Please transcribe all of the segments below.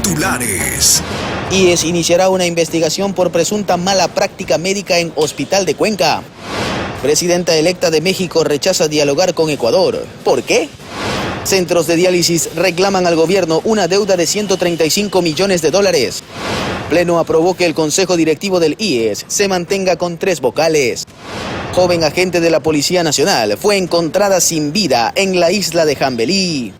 Titulares. IES iniciará una investigación por presunta mala práctica médica en Hospital de Cuenca. Presidenta electa de México rechaza dialogar con Ecuador. ¿Por qué? Centros de diálisis reclaman al gobierno una deuda de 135 millones de dólares. Pleno aprobó que el consejo directivo del IES se mantenga con 3 vocales. Joven agente de la Policía Nacional fue encontrada sin vida en la isla de Jambelí.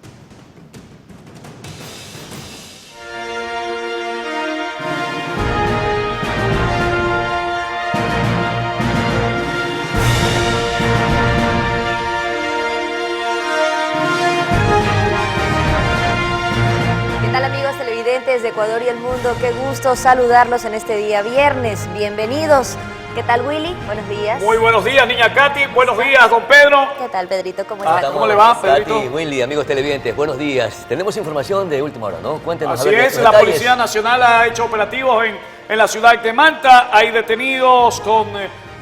De Ecuador y el mundo, qué gusto saludarlos en este día viernes, bienvenidos. ¿Qué tal, Willy? Buenos días. Muy buenos días, niña Katy, buenos días, don Pedro. ¿Qué tal, Pedrito? ¿Cómo está? ¿Cómo le va, Pedrito? Katy, Willy, amigos televidentes, buenos días. Tenemos información de última hora, ¿no? Cuéntenos. Así es, la Policía Nacional ha hecho operativos en la ciudad de Manta, hay detenidos con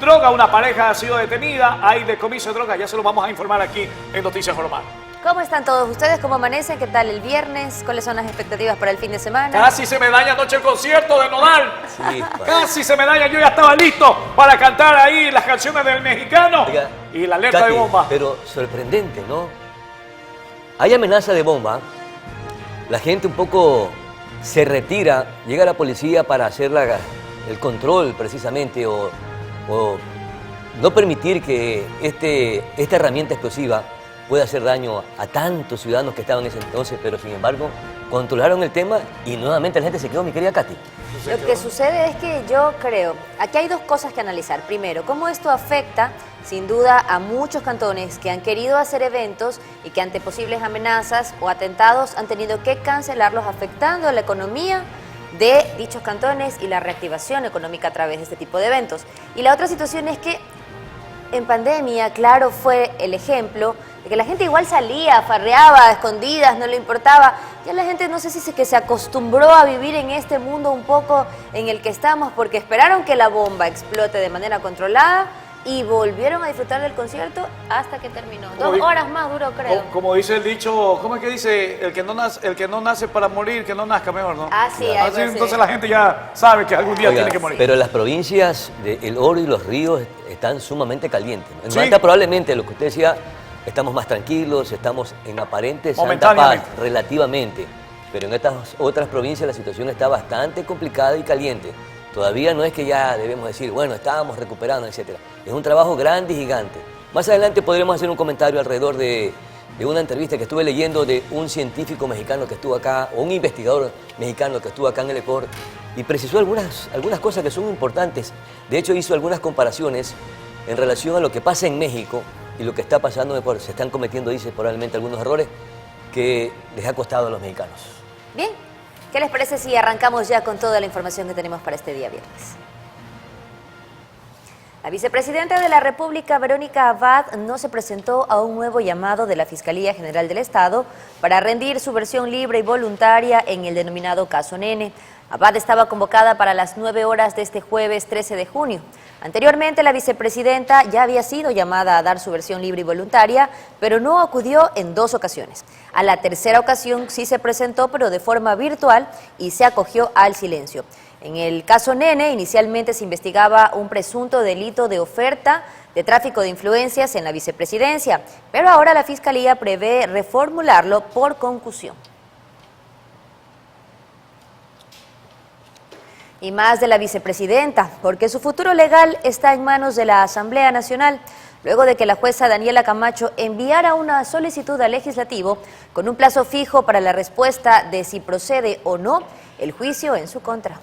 droga, una pareja ha sido detenida, hay decomiso de droga, ya se lo vamos a informar aquí en Noticias Formal. ¿Cómo están todos ustedes? ¿Cómo amanecen? ¿Qué tal el viernes? ¿Cuáles son las expectativas para el fin de semana? Casi se me daña anoche el concierto de Nodal. Sí, casi se me daña, yo ya estaba listo para cantar ahí las canciones del mexicano. Oiga, y la alerta Katy, de bomba. Pero sorprendente, ¿no? Hay amenaza de bomba, la gente un poco se retira, llega la policía para hacer el control precisamente o no permitir que esta herramienta explosiva puede hacer daño a tantos ciudadanos que estaban en ese entonces, pero sin embargo controlaron el tema y nuevamente la gente se quedó, mi querida Katy. Lo que sucede es que yo creo, aquí hay dos cosas que analizar. Primero, cómo esto afecta sin duda a muchos cantones que han querido hacer eventos y que ante posibles amenazas o atentados han tenido que cancelarlos, afectando a la economía de dichos cantones y la reactivación económica a través de este tipo de eventos. Y la otra situación es que en pandemia, claro, fue el ejemplo de que la gente igual salía, farreaba, a escondidas, no le importaba. Ya la gente no sé si es que se acostumbró a vivir en este mundo un poco en el que estamos, porque esperaron que la bomba explote de manera controlada y volvieron a disfrutar del concierto hasta que terminó. 2 horas más duró, creo. Como dice el dicho, ¿cómo es que dice? El que no nace para morir, que no nazca mejor, ¿no? Así, así entonces la gente ya sabe que algún día tiene que morir. Pero las provincias del Oro y los Ríos están sumamente calientes, ¿no? En Sí. Manta probablemente, lo que usted decía, estamos más tranquilos, estamos en aparente santa paz, relativamente. Pero en estas otras provincias la situación está bastante complicada y caliente. Todavía no es que ya debemos decir, bueno, estábamos recuperando, etc. Es un trabajo grande y gigante. Más adelante podremos hacer un comentario alrededor de una entrevista que estuve leyendo de un científico mexicano que estuvo acá, o un investigador mexicano que estuvo acá en el Ecuador, y precisó algunas cosas que son importantes. De hecho, hizo algunas comparaciones en relación a lo que pasa en México y lo que está pasando en Ecuador. Se están cometiendo, dice, probablemente algunos errores que les ha costado a los mexicanos. Bien. ¿Qué les parece si arrancamos ya con toda la información que tenemos para este día viernes? La vicepresidenta de la República, Verónica Abad, no se presentó a un nuevo llamado de la Fiscalía General del Estado para rendir su versión libre y voluntaria en el denominado caso Nene. Abad estaba convocada para las 9 horas de este jueves 13 de junio. Anteriormente, la vicepresidenta ya había sido llamada a dar su versión libre y voluntaria, pero no acudió en 2 ocasiones. A la tercera ocasión sí se presentó, pero de forma virtual, y se acogió al silencio. En el caso Nene, inicialmente se investigaba un presunto delito de oferta de tráfico de influencias en la vicepresidencia, pero ahora la Fiscalía prevé reformularlo por concusión. Y más de la vicepresidenta, porque su futuro legal está en manos de la Asamblea Nacional, luego de que la jueza Daniela Camacho enviara una solicitud al legislativo con un plazo fijo para la respuesta de si procede o no el juicio en su contra.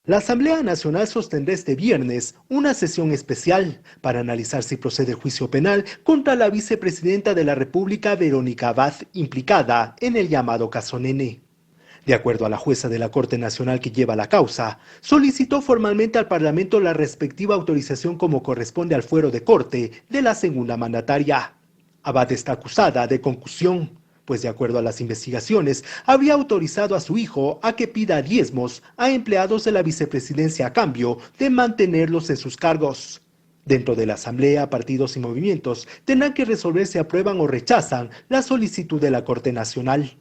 La Asamblea Nacional sostendrá este viernes una sesión especial para analizar si procede el juicio penal contra la vicepresidenta de la República, Verónica Abad, implicada en el llamado caso Nene. De acuerdo a la jueza de la Corte Nacional que lleva la causa, solicitó formalmente al Parlamento la respectiva autorización como corresponde al fuero de corte de la segunda mandataria. Abad está acusada de concusión, pues de acuerdo a las investigaciones, habría autorizado a su hijo a que pida diezmos a empleados de la vicepresidencia a cambio de mantenerlos en sus cargos. Dentro de la Asamblea, partidos y movimientos tendrán que resolver si aprueban o rechazan la solicitud de la Corte Nacional.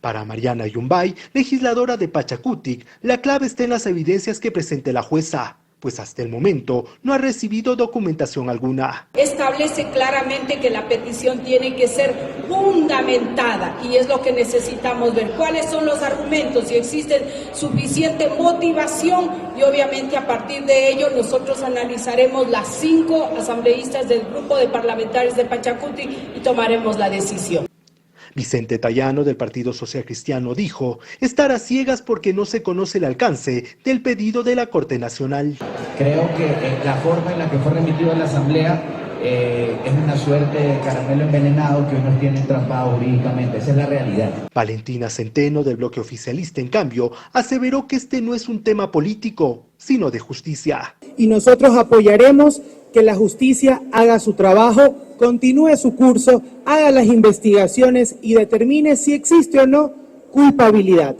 Para Mariana Yumbay, legisladora de Pachacutic, la clave está en las evidencias que presente la jueza, pues hasta el momento no ha recibido documentación alguna. Establece claramente que la petición tiene que ser fundamentada y es lo que necesitamos ver. ¿Cuáles son los argumentos? Si existe suficiente motivación y obviamente a partir de ello nosotros analizaremos las 5 asambleístas del grupo de parlamentarios de Pachacutic y tomaremos la decisión. Vicente Tayano, del Partido Social Cristiano, dijo estar a ciegas porque no se conoce el alcance del pedido de la Corte Nacional. Creo que la forma en la que fue remitido a la Asamblea es una suerte de caramelo envenenado que hoy nos tiene entrampados jurídicamente. Esa es la realidad. Valentina Centeno, del bloque oficialista, en cambio, aseveró que este no es un tema político, sino de justicia. Y nosotros apoyaremos que la justicia haga su trabajo, continúe su curso, haga las investigaciones y determine si existe o no culpabilidad.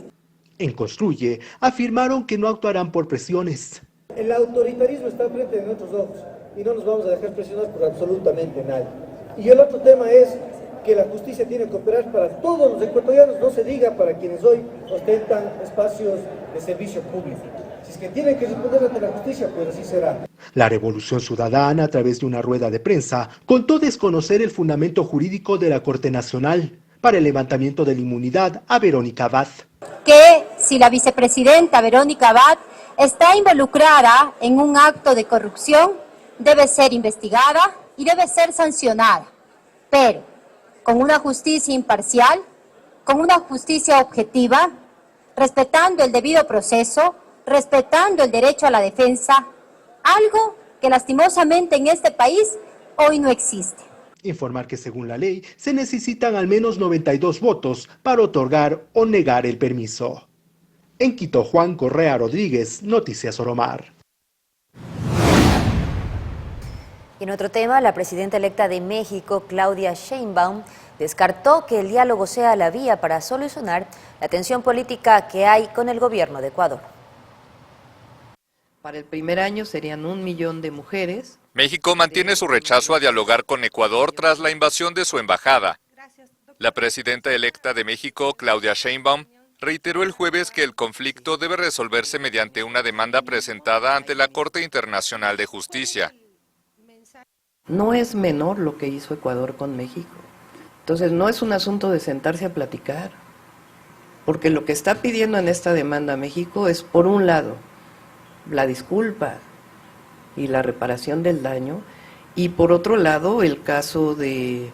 En Construye afirmaron que no actuarán por presiones. El autoritarismo está frente de nuestros ojos y no nos vamos a dejar presionar por absolutamente nadie. Y el otro tema es que la justicia tiene que operar para todos los ecuatorianos, no se diga para quienes hoy ostentan espacios de servicio público. Si es que tienen que responder ante la justicia, pues así será. La Revolución Ciudadana, a través de una rueda de prensa, contó desconocer el fundamento jurídico de la Corte Nacional para el levantamiento de la inmunidad a Verónica Abad. Que si la vicepresidenta Verónica Abad está involucrada en un acto de corrupción, debe ser investigada y debe ser sancionada, pero con una justicia imparcial, con una justicia objetiva, respetando el debido proceso, respetando el derecho a la defensa, algo que lastimosamente en este país hoy no existe. Informar que según la ley se necesitan al menos 92 votos para otorgar o negar el permiso. En Quito, Juan Correa Rodríguez, Noticias Oromar. Y en otro tema, la presidenta electa de México, Claudia Sheinbaum, descartó que el diálogo sea la vía para solucionar la tensión política que hay con el gobierno de Ecuador. Para el primer año serían 1 millón de mujeres. México mantiene su rechazo a dialogar con Ecuador tras la invasión de su embajada. La presidenta electa de México, Claudia Sheinbaum, reiteró el jueves que el conflicto debe resolverse mediante una demanda presentada ante la Corte Internacional de Justicia. No es menor lo que hizo Ecuador con México. Entonces no es un asunto de sentarse a platicar, porque lo que está pidiendo en esta demanda México es, por un lado, la disculpa y la reparación del daño, y por otro lado el caso de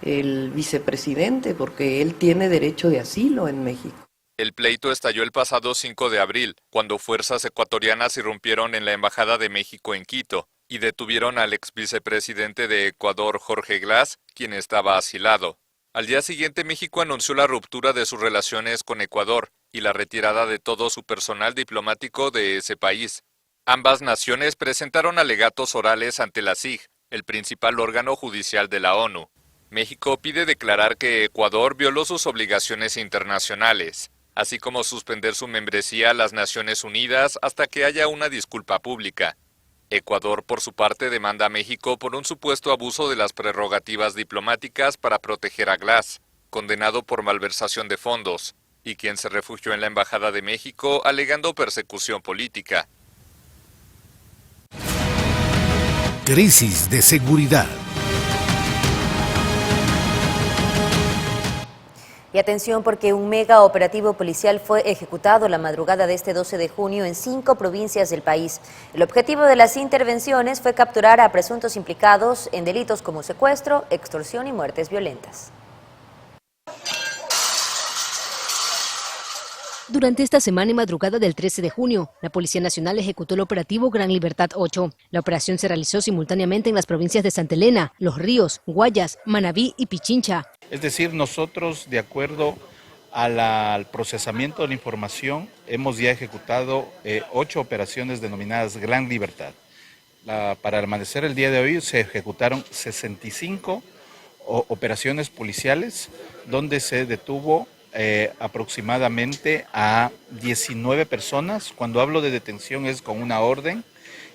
el vicepresidente, porque él tiene derecho de asilo en México. El pleito estalló el pasado 5 de abril, cuando fuerzas ecuatorianas irrumpieron en la Embajada de México en Quito y detuvieron al ex vicepresidente de Ecuador, Jorge Glass, quien estaba asilado. Al día siguiente, México anunció la ruptura de sus relaciones con Ecuador y la retirada de todo su personal diplomático de ese país. Ambas naciones presentaron alegatos orales ante la CIG, el principal órgano judicial de la ONU. México pide declarar que Ecuador violó sus obligaciones internacionales, así como suspender su membresía a las Naciones Unidas hasta que haya una disculpa pública. Ecuador, por su parte, demanda a México por un supuesto abuso de las prerrogativas diplomáticas para proteger a Glass, condenado por malversación de fondos, y quien se refugió en la Embajada de México alegando persecución política. Crisis de seguridad. Y atención porque un mega operativo policial fue ejecutado la madrugada de este 12 de junio en 5 provincias del país. El objetivo de las intervenciones fue capturar a presuntos implicados en delitos como secuestro, extorsión y muertes violentas. Durante esta semana y madrugada del 13 de junio, la Policía Nacional ejecutó el operativo Gran Libertad 8. La operación se realizó simultáneamente en las provincias de Santa Elena, Los Ríos, Guayas, Manabí y Pichincha. Es decir, nosotros, de acuerdo al procesamiento de la información, hemos ya ejecutado 8 operaciones denominadas Gran Libertad. Para el amanecer el día de hoy se ejecutaron 65 operaciones policiales, donde se detuvo aproximadamente a 19 personas. Cuando hablo de detención es con una orden,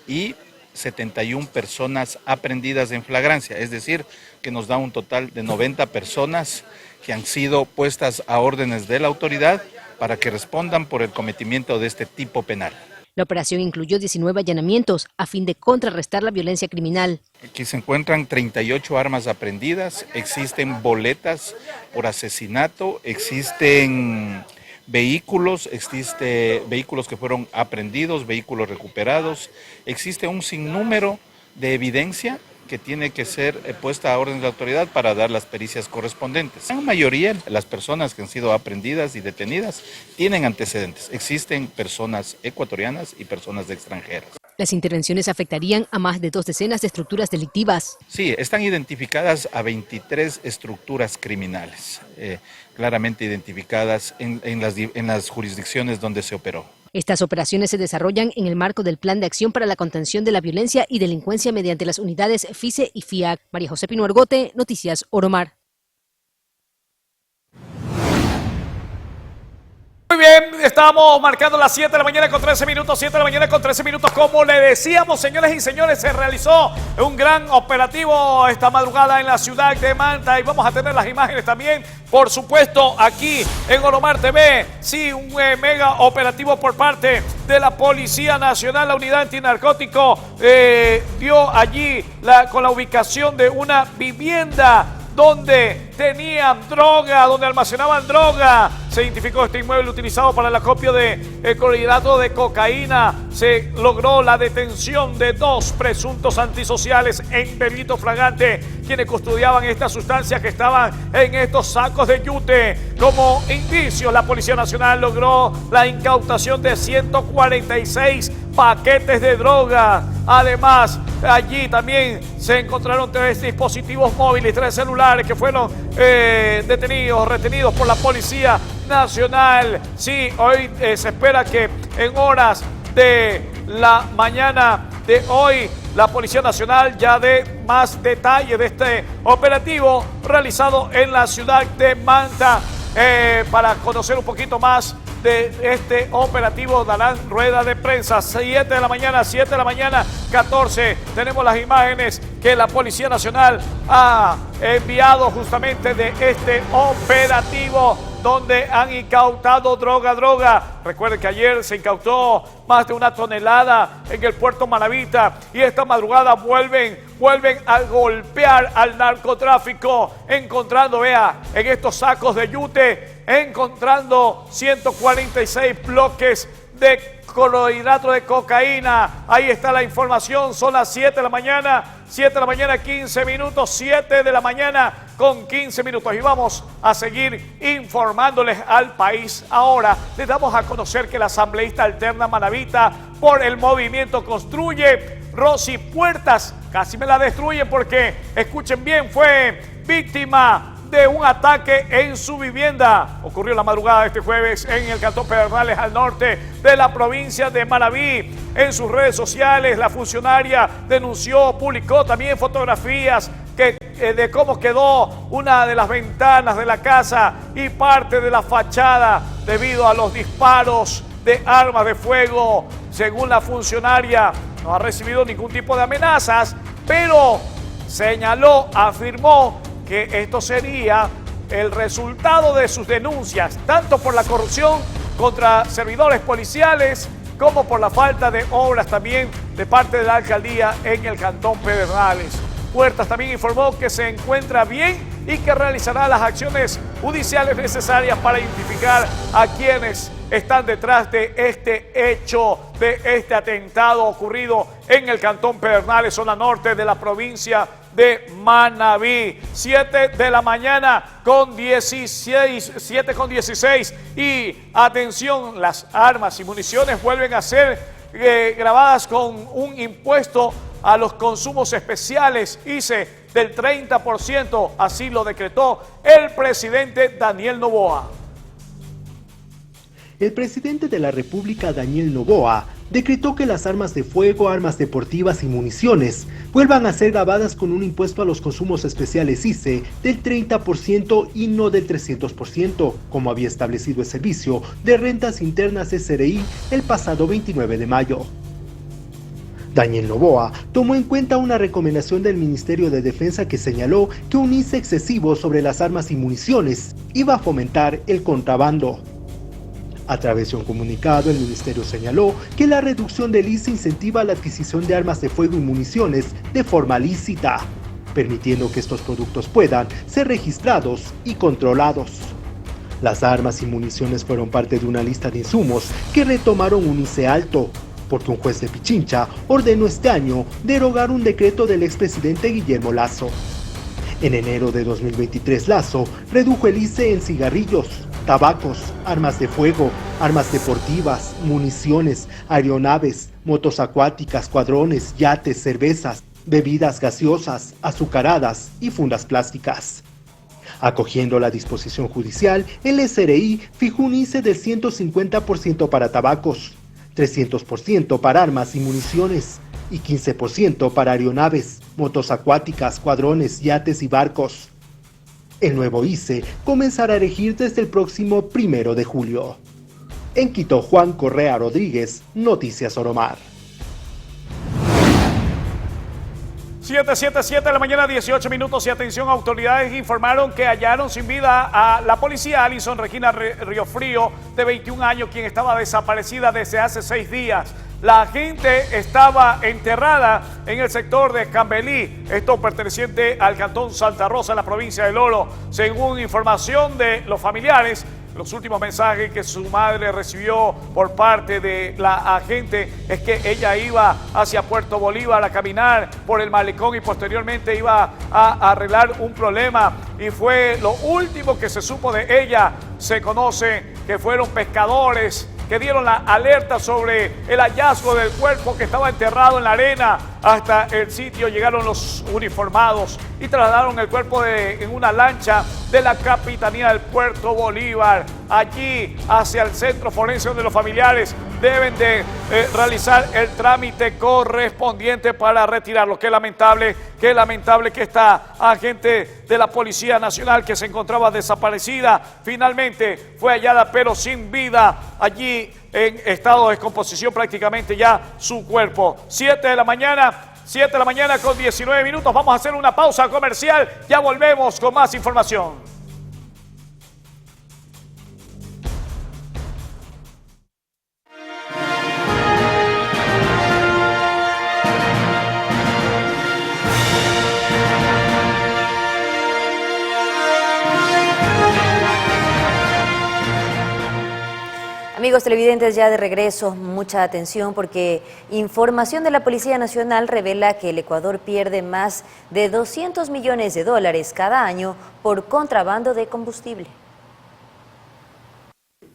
y 71 personas aprehendidas en flagrancia, es decir, que nos da un total de 90 personas que han sido puestas a órdenes de la autoridad para que respondan por el cometimiento de este tipo penal. La operación incluyó 19 allanamientos a fin de contrarrestar la violencia criminal. Aquí se encuentran 38 armas aprehendidas, existen boletas por asesinato, existen vehículos que fueron aprehendidos, vehículos recuperados, existe un sinnúmero de evidencia que tiene que ser puesta a orden de la autoridad para dar las pericias correspondientes. La mayoría de las personas que han sido aprehendidas y detenidas tienen antecedentes. Existen personas ecuatorianas y personas extranjeras. Las intervenciones afectarían a más de 2 decenas de estructuras delictivas. Sí, están identificadas a 23 estructuras criminales, claramente identificadas en las jurisdicciones donde se operó. Estas operaciones se desarrollan en el marco del Plan de Acción para la Contención de la Violencia y Delincuencia mediante las unidades FICE y FIAC. María José Pino Argote, Noticias Oromar. Muy bien, estamos marcando las 7 de la mañana con 13 minutos, 7 de la mañana con 13 minutos. Como le decíamos, señores y señores, se realizó un gran operativo esta madrugada en la ciudad de Manta y vamos a tener las imágenes también, por supuesto, aquí en Oromar TV. Sí, un mega operativo por parte de la Policía Nacional, la Unidad Antinarcótico, dio allí con la ubicación de una vivienda donde tenían droga, donde almacenaban droga. Se identificó este inmueble utilizado para el acopio de clorhidrato de cocaína. Se logró la detención de 2 presuntos antisociales en delito flagrante, quienes custodiaban estas sustancias que estaban en estos sacos de yute. Como indicio, la Policía Nacional logró la incautación de 146 paquetes de droga. Además, allí también se encontraron 3 dispositivos móviles, 3 celulares que fueron retenidos por la Policía Nacional. Sí, hoy se espera que en horas de la mañana de hoy la Policía Nacional ya dé más detalle de este operativo realizado en la ciudad de Manta. Para conocer un poquito más de este operativo darán rueda de prensa. 7 de la mañana, 14. Tenemos las imágenes que la Policía Nacional ha enviado justamente de este operativo donde han incautado droga. Recuerden que ayer se incautó más de 1 tonelada en el puerto Manavita y esta madrugada vuelven a golpear al narcotráfico, encontrando, vea, en estos sacos de yute, encontrando 146 bloques de clorhidrato de cocaína. Ahí está la información, son las 7 de la mañana, 15 minutos, 7 de la mañana con 15 minutos. Y vamos a seguir informándoles al país. Ahora les damos a conocer que la asambleísta alterna manavita por el movimiento Construye, Rosy Puertas, casi me la destruyen porque, escuchen bien, fue víctima de un ataque en su vivienda. Ocurrió la madrugada de este jueves en el cantón Pedernales, al norte de la provincia de Manabí. En sus redes sociales, la funcionaria publicó también fotografías de cómo quedó una de las ventanas de la casa y parte de la fachada debido a los disparos de armas de fuego. Según la funcionaria, no ha recibido ningún tipo de amenazas, pero afirmó que esto sería el resultado de sus denuncias, tanto por la corrupción contra servidores policiales como por la falta de obras también de parte de la alcaldía en el cantón Pedernales. Puertas también informó que se encuentra bien y que realizará las acciones judiciales necesarias para identificar a quienes están detrás de este hecho, de este atentado ocurrido en el cantón Pedernales, zona norte de la provincia de Manabí. 7 de la mañana con 16. Y atención, las armas y municiones vuelven a ser grabadas con un impuesto a los consumos especiales, ICE, del 30%, así lo decretó el presidente Daniel Noboa. El presidente de la República, Daniel Noboa, decretó que las armas de fuego, armas deportivas y municiones vuelvan a ser grabadas con un impuesto a los consumos especiales ICE del 30% y no del 300%, como había establecido el Servicio de Rentas Internas SRI el pasado 29 de mayo. Daniel Noboa tomó en cuenta una recomendación del Ministerio de Defensa que señaló que un ICE excesivo sobre las armas y municiones iba a fomentar el contrabando. A través de un comunicado, el ministerio señaló que la reducción del ICE incentiva la adquisición de armas de fuego y municiones de forma lícita, permitiendo que estos productos puedan ser registrados y controlados. Las armas y municiones fueron parte de una lista de insumos que retomaron un ICE alto, porque un juez de Pichincha ordenó este año derogar un decreto del expresidente Guillermo Lasso. En enero de 2023, Lasso redujo el ICE en cigarrillos, tabacos, armas de fuego, armas deportivas, municiones, aeronaves, motos acuáticas, cuadrones, yates, cervezas, bebidas gaseosas, azucaradas y fundas plásticas. Acogiendo la disposición judicial, el SRI fijó un ICE del 150% para tabacos, 300% para armas y municiones y 15% para aeronaves, motos acuáticas, cuadrones, yates y barcos. El nuevo ICE comenzará a regir desde el próximo 1 de julio. En Quito, Juan Correa Rodríguez, Noticias Oromar. 7:07 de la mañana, 18 minutos, y atención, autoridades informaron que hallaron sin vida a la policía Alison Regina Riofrío, de 21 años, quien estaba desaparecida desde hace 6 días. La agente estaba enterrada en el sector de Cambelí, esto perteneciente al cantón Santa Rosa, en la provincia del Oro. Según información de los familiares, los últimos mensajes que su madre recibió por parte de la agente es que ella iba hacia Puerto Bolívar a caminar por el malecón y posteriormente iba a arreglar un problema, y fue lo último que se supo de ella. Se conoce que fueron pescadores que dieron la alerta sobre el hallazgo del cuerpo que estaba enterrado en la arena. Hasta el sitio llegaron los uniformados y trasladaron el cuerpo en una lancha de la Capitanía del Puerto Bolívar, allí hacia el centro forense, donde los familiares deben de realizar el trámite correspondiente para retirarlo. Qué lamentable que esta agente de la Policía Nacional, que se encontraba desaparecida, finalmente fue hallada pero sin vida, allí en estado de descomposición prácticamente ya su cuerpo. 7 de la mañana con 19 minutos. Vamos a hacer una pausa comercial. Ya volvemos con más información. Amigos televidentes, ya de regreso, mucha atención porque información de la Policía Nacional revela que el Ecuador pierde más de 200 millones de dólares cada año por contrabando de combustible.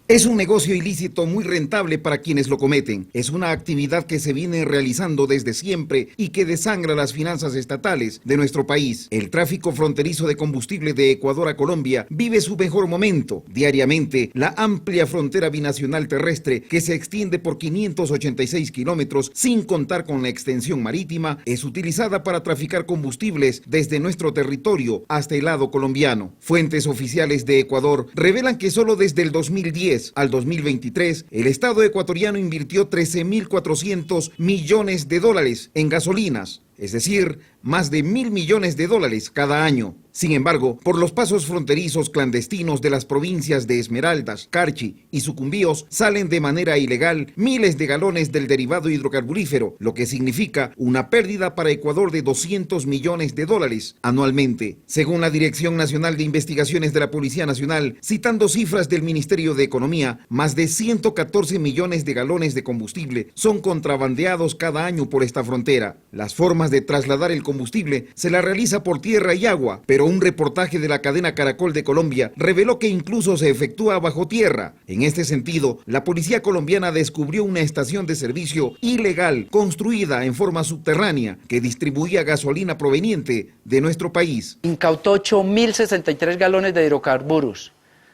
Es un negocio ilícito muy rentable para quienes lo cometen. Es una actividad que se viene realizando desde siempre y que desangra las finanzas estatales de nuestro país. El tráfico fronterizo de combustible de Ecuador a Colombia vive su mejor momento. Diariamente, la amplia frontera binacional terrestre, que se extiende por 586 kilómetros, sin contar con la extensión marítima, es utilizada para traficar combustibles desde nuestro territorio hasta el lado colombiano. Fuentes oficiales de Ecuador revelan que solo desde el 2010 al 2023, el Estado ecuatoriano invirtió 13.400 millones de dólares en gasolinas, es decir, más de 1.000 millones de dólares cada año. Sin embargo, por los pasos fronterizos clandestinos de las provincias de Esmeraldas, Carchi y Sucumbíos salen de manera ilegal miles de galones del derivado hidrocarburífero, lo que significa una pérdida para Ecuador de 200 millones de dólares anualmente. Según la Dirección Nacional de Investigaciones de la Policía Nacional, citando cifras del Ministerio de Economía, más de 114 millones de galones de combustible son contrabandeados cada año por esta frontera. Las formas de trasladar el combustible se la realiza por tierra y agua, pero un reportaje de la cadena Caracol de Colombia reveló que incluso se efectúa bajo tierra. En este sentido, la policía colombiana descubrió una estación de servicio ilegal construida en forma subterránea que distribuía gasolina proveniente de nuestro país. Incautó 8.063 galones de hidrocarburos,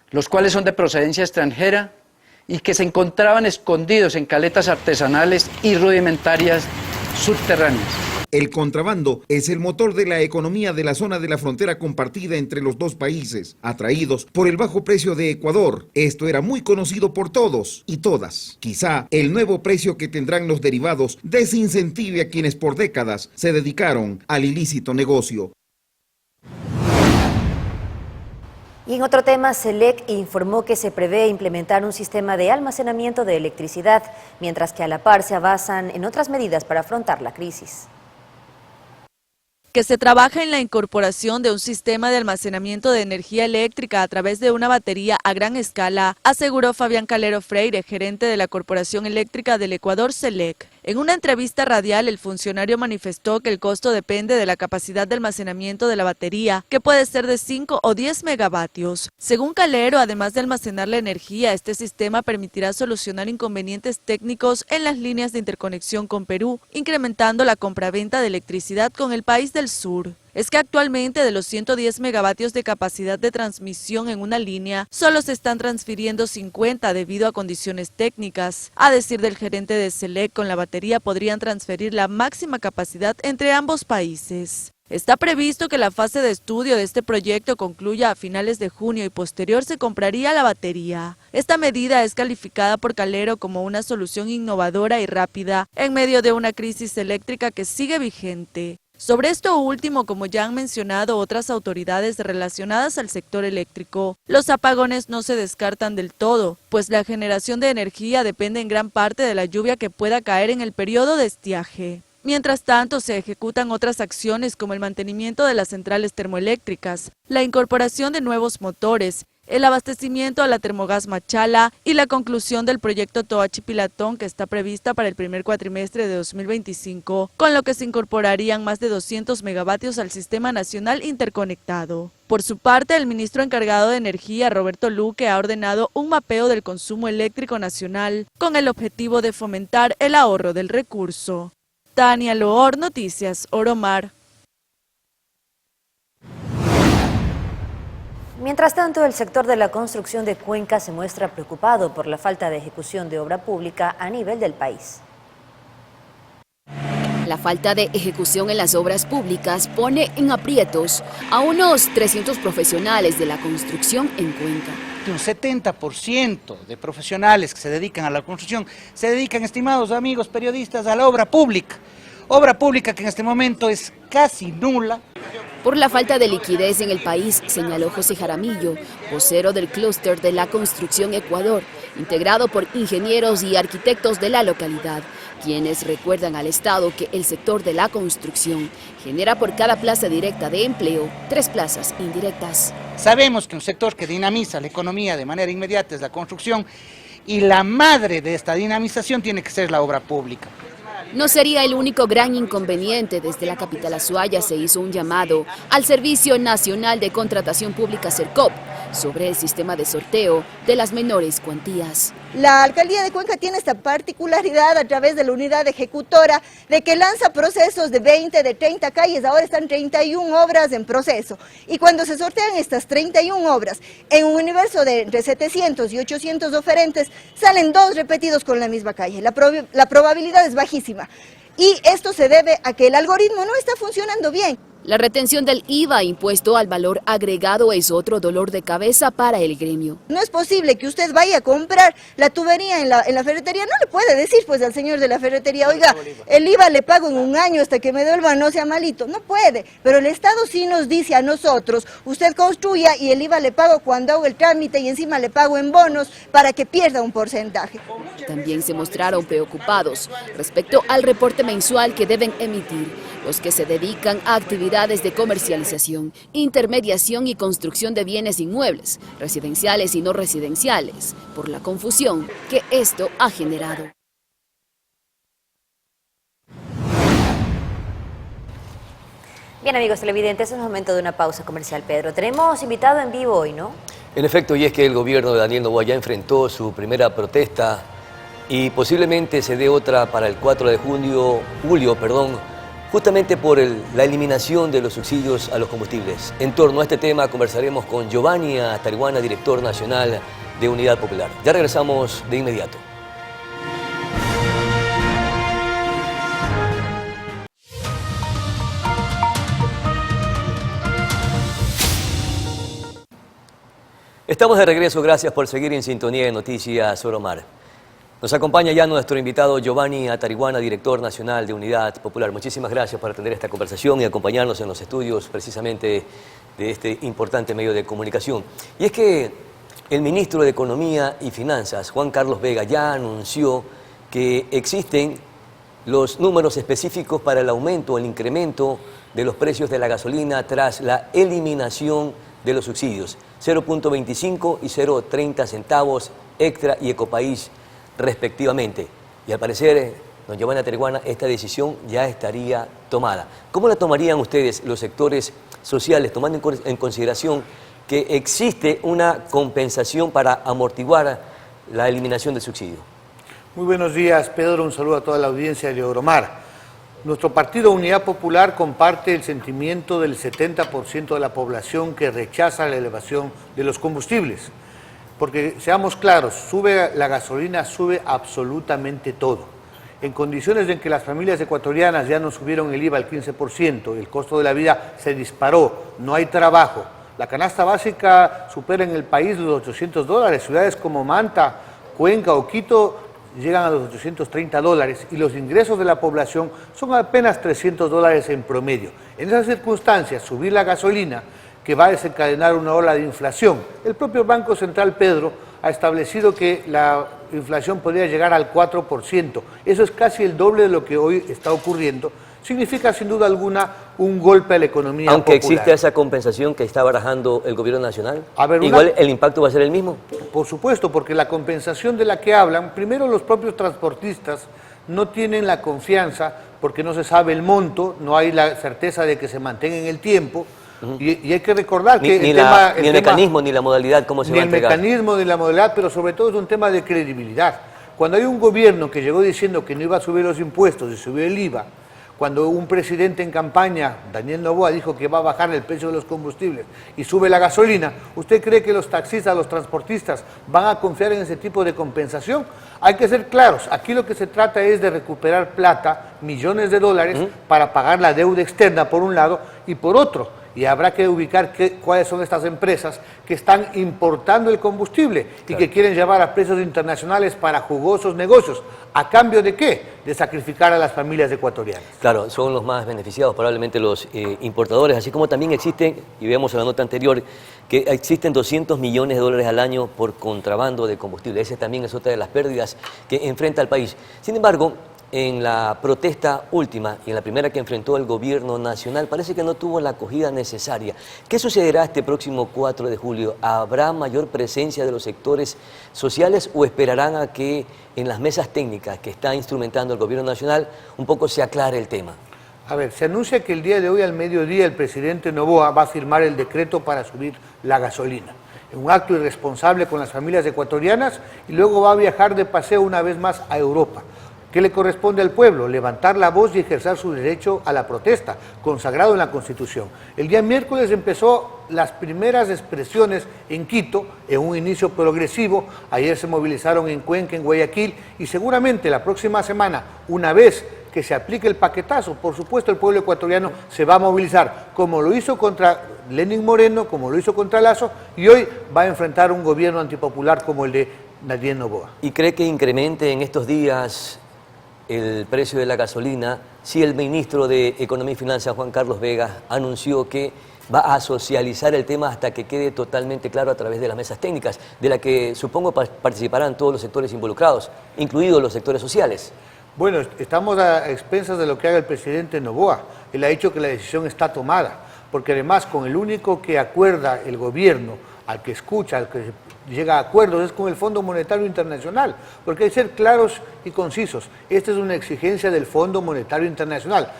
los cuales son de procedencia extranjera y que se encontraban escondidos en caletas artesanales y rudimentarias subterráneas. El contrabando es el motor de la economía de la zona de la frontera compartida entre los dos países, atraídos por el bajo precio de Ecuador. Esto era muy conocido por todos y todas. Quizá el nuevo precio que tendrán los derivados desincentive a quienes por décadas se dedicaron al ilícito negocio. Y en otro tema, SELEC informó que se prevé implementar un sistema de almacenamiento de electricidad, mientras que a la par se avanzan en otras medidas para afrontar la crisis. Que se trabaja en la incorporación de un sistema de almacenamiento de energía eléctrica a través de una batería a gran escala, aseguró Fabián Calero Freire, gerente de la Corporación Eléctrica del Ecuador, SELEC. En una entrevista radial, el funcionario manifestó que el costo depende de la capacidad de almacenamiento de la batería, que puede ser de 5 o 10 megavatios. Según Calero, además de almacenar la energía, este sistema permitirá solucionar inconvenientes técnicos en las líneas de interconexión con Perú, incrementando la compraventa de electricidad con el país del sur. Es que actualmente de los 110 megavatios de capacidad de transmisión en una línea, solo se están transfiriendo 50 debido a condiciones técnicas. A decir del gerente de SELEC, con la batería podrían transferir la máxima capacidad entre ambos países. Está previsto que la fase de estudio de este proyecto concluya a finales de junio y posterior se compraría la batería. Esta medida es calificada por Calero como una solución innovadora y rápida en medio de una crisis eléctrica que sigue vigente. Sobre esto último, como ya han mencionado otras autoridades relacionadas al sector eléctrico, los apagones no se descartan del todo, pues la generación de energía depende en gran parte de la lluvia que pueda caer en el periodo de estiaje. Mientras tanto, se ejecutan otras acciones como el mantenimiento de las centrales termoeléctricas, la incorporación de nuevos motores, el abastecimiento a la Termogas Machala y la conclusión del proyecto Toachi Pilatón, que está prevista para el primer cuatrimestre de 2025, con lo que se incorporarían más de 200 megavatios al Sistema Nacional Interconectado. Por su parte, el ministro encargado de Energía, Roberto Luque, ha ordenado un mapeo del consumo eléctrico nacional con el objetivo de fomentar el ahorro del recurso. Tania Loor, Noticias Oromar. Mientras tanto, el sector de la construcción de Cuenca se muestra preocupado por la falta de ejecución de obra pública a nivel del país. La falta de ejecución en las obras públicas pone en aprietos a unos 300 profesionales de la construcción en Cuenca. Un 70% de profesionales que se dedican a la construcción se dedican, estimados amigos periodistas, a la obra pública que en este momento es casi nula. Por la falta de liquidez en el país, señaló José Jaramillo, vocero del clúster de la construcción Ecuador, integrado por ingenieros y arquitectos de la localidad, quienes recuerdan al Estado que el sector de la construcción genera por cada plaza directa de empleo 3 plazas indirectas. Sabemos que un sector que dinamiza la economía de manera inmediata es la construcción y la madre de esta dinamización tiene que ser la obra pública. No sería el único gran inconveniente. Desde la capital Azuaya se hizo un llamado al Servicio Nacional de Contratación Pública SERCOP sobre el sistema de sorteo de las menores cuantías. La Alcaldía de Cuenca tiene esta particularidad a través de la unidad ejecutora de que lanza procesos de 20, de 30 calles, ahora están 31 obras en proceso. Y cuando se sortean estas 31 obras, en un universo de entre 700 y 800 oferentes, salen 2 repetidos con la misma calle. La probabilidad es bajísima. Y esto se debe a que el algoritmo no está funcionando bien. La retención del IVA impuesto al valor agregado es otro dolor de cabeza para el gremio. No es posible que usted vaya a comprar la tubería en la ferretería. No le puede decir pues al señor de la ferretería, oiga, el IVA le pago en 1 año hasta que me devuelva, no sea malito. No puede, pero el Estado sí nos dice a nosotros, usted construya y el IVA le pago cuando hago el trámite y encima le pago en bonos para que pierda un porcentaje. También se mostraron preocupados respecto al reporte mensual que deben emitir los que se dedican a actividades de comercialización, intermediación y construcción de bienes inmuebles, residenciales y no residenciales, por la confusión que esto ha generado. Bien, amigos televidentes, es el momento de una pausa comercial. Pedro, tenemos invitado en vivo hoy, ¿no? En efecto, y es que el gobierno de Daniel Noboa ya enfrentó su primera protesta y posiblemente se dé otra para el 4 de julio, justamente por la eliminación de los subsidios a los combustibles. En torno a este tema conversaremos con Giovanni Atarihuana, director nacional de Unidad Popular. Ya regresamos de inmediato. Estamos de regreso, gracias por seguir en sintonía de Noticias Oromar. Nos acompaña ya nuestro invitado Giovanni Atariguana, director nacional de Unidad Popular. Muchísimas gracias por atender esta conversación y acompañarnos en los estudios precisamente de este importante medio de comunicación. Y es que el ministro de Economía y Finanzas, Juan Carlos Vega, ya anunció que existen los números específicos para el aumento, el incremento de los precios de la gasolina tras la eliminación de los subsidios, 0.25 y 0.30 centavos Extra y Ecopaís respectivamente. Y al parecer, don Giovanni Atariguana, esta decisión ya estaría tomada. ¿Cómo la tomarían ustedes, los sectores sociales, tomando en consideración que existe una compensación para amortiguar la eliminación del subsidio? Muy buenos días, Pedro. Un saludo a toda la audiencia de Oromar. Nuestro partido Unidad Popular comparte el sentimiento del 70% de la población que rechaza la elevación de los combustibles. Porque, seamos claros, sube la gasolina, sube absolutamente todo. En condiciones en que las familias ecuatorianas ya no subieron el IVA al 15%, el costo de la vida se disparó, no hay trabajo. La canasta básica supera en el país los $800. Ciudades como Manta, Cuenca o Quito llegan a los $830 y los ingresos de la población son apenas $300 en promedio. En esas circunstancias, subir la gasolina, que va a desencadenar una ola de inflación. El propio Banco Central, Pedro, ha establecido que la inflación podría llegar al 4%. Eso es casi el doble de lo que hoy está ocurriendo. Significa, sin duda alguna, un golpe a la economía Aunque popular. existe esa compensación que está barajando el gobierno nacional, A ver, ¿igual el impacto va a ser el mismo? Por supuesto, porque la compensación de la que hablan, primero los propios transportistas no tienen la confianza porque no se sabe el monto, no hay la certeza de que se mantenga en el tiempo. Y hay que recordar que Ni el mecanismo ni la modalidad, cómo se va a entregar. Ni el mecanismo ni la modalidad, pero sobre todo es un tema de credibilidad. Cuando hay un gobierno que llegó diciendo que no iba a subir los impuestos y subió el IVA, cuando un presidente en campaña, Daniel Noboa, dijo que va a bajar el precio de los combustibles y sube la gasolina, ¿usted cree que los taxistas, los transportistas van a confiar en ese tipo de compensación? Hay que ser claros, aquí lo que se trata es de recuperar plata, millones de dólares, para pagar la deuda externa por un lado y por otro. Y habrá que ubicar cuáles son estas empresas que están importando el combustible y que quieren llevar a precios internacionales para jugosos negocios. ¿A cambio de qué? De sacrificar a las familias ecuatorianas. Claro, son los más beneficiados, probablemente los importadores, así como también existen, y veamos en la nota anterior, que existen $200 millones al año por contrabando de combustible. Esa también es otra de las pérdidas que enfrenta el país. Sin embargo, en la protesta última y en la primera que enfrentó el gobierno nacional, parece que no tuvo la acogida necesaria. ¿Qué sucederá este próximo 4 de julio? ¿Habrá mayor presencia de los sectores sociales o esperarán a que en las mesas técnicas que está instrumentando el gobierno nacional un poco se aclare el tema? A ver, se anuncia que el día de hoy al mediodía el presidente Noboa va a firmar el decreto para subir la gasolina. Un acto irresponsable con las familias ecuatorianas y luego va a viajar de paseo una vez más a Europa. ¿Qué le corresponde al pueblo? Levantar la voz y ejercer su derecho a la protesta, consagrado en la Constitución. El día miércoles empezó las primeras expresiones en Quito, en un inicio progresivo. Ayer se movilizaron en Cuenca, en Guayaquil, y seguramente la próxima semana, una vez que se aplique el paquetazo, por supuesto el pueblo ecuatoriano se va a movilizar, como lo hizo contra Lenín Moreno, como lo hizo contra Lazo, y hoy va a enfrentar un gobierno antipopular como el de Daniel Noboa. ¿Y cree que incremente en estos días el precio de la gasolina si el ministro de Economía y Finanzas, Juan Carlos Vega, anunció que va a socializar el tema hasta que quede totalmente claro a través de las mesas técnicas, de la que supongo participarán todos los sectores involucrados, incluidos los sectores sociales? Bueno, estamos a expensas de lo que haga el presidente Noboa. Él ha dicho que la decisión está tomada, porque además con el único que acuerda el gobierno, al que escucha, al que llega a acuerdos, es con el Fondo Monetario Internacional, porque hay que ser claros y concisos. Esta es una exigencia del Fondo Monetario Internacional.